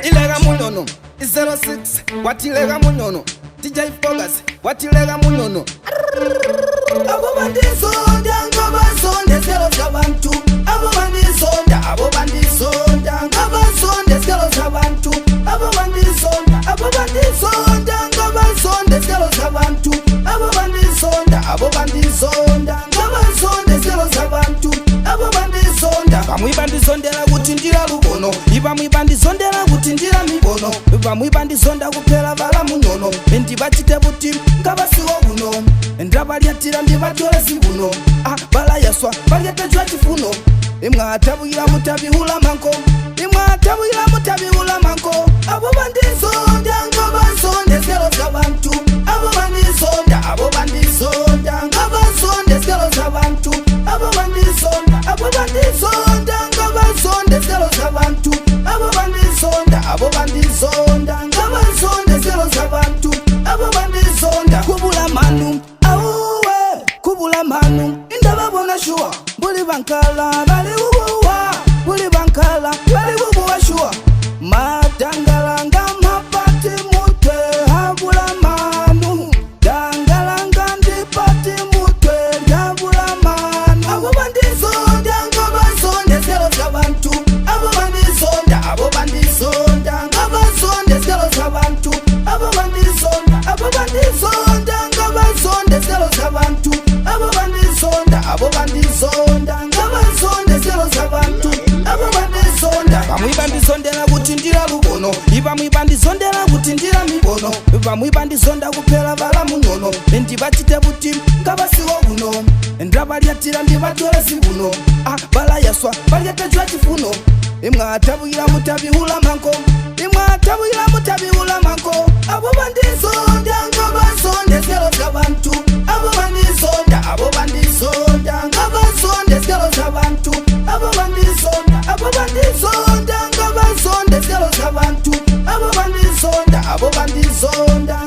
Ilega munono, 06, what ilega munono, DJ Focus, what ilega munono. Abo bandisonda, ngabasonde skelo zabantu. Abo bandisonda, ngabasonde skelo zabantu. Abo bandisonda, ngabasonde skelo zabantu. Abo bandisonda, ngabasonde skelo zabantu. Abo bandisonda, bamwe bandisondera kuti ndira lubono. Ibamwe bandisondera kuti ndira mibono. Bamwe bandisonda kupera vala munono. Endi bachite buti ngabasiwo buno. Ndabalyatira ndibatole zibuno. Bala yaswa balyatejwa chifuno. Imwatabwira mutabihula manko. Imwatabwira mutabihula manko. Abo bandisonda ngabasonde skelo zabantu. Abo bandisonda ngabasonde skelo zabantu. Abo bandisonda ngabasonde skelo zabantu. Abo bandisonda ngabasonde skelo zabantu. Abo bandisonda kubula manu. Kubula manu. Indababona shua. Buli bankala bali ubuwa. Buli bankala bali ubuwa shua. Matangalanga mapati mutwe habula manu. Dangalanga ndipati mutwe habula manu. Abo bandisonda ngabasonde skelo zabantu. Abo bandisonda ngabasonde skelo zabantu. Abo bandisonda ngabasonde skelo zabantu. Abo bandisonda ngabasonde skelo zabantu. Abo bandisonda bamwe bandisondera kuti ndira lubono. Ibamwe bandisondera kuti ndira mibono. Bamwe bandisonda kupera vala munono. Endi bachite buti ngabasiwo buno. Ndabalyatira ndibatole zibuno. Bala yaswa balyatejwa chifuno. Imwatabwira mutabihula manko. Imwatabwira mutabihula manko. Abo bandisonda ngabasonde skelo zabantu. Abo bandisonda ngabasonde skelo zabantu. Abo bandisonda ngabasonde skelo zabantu. Abo bandisonda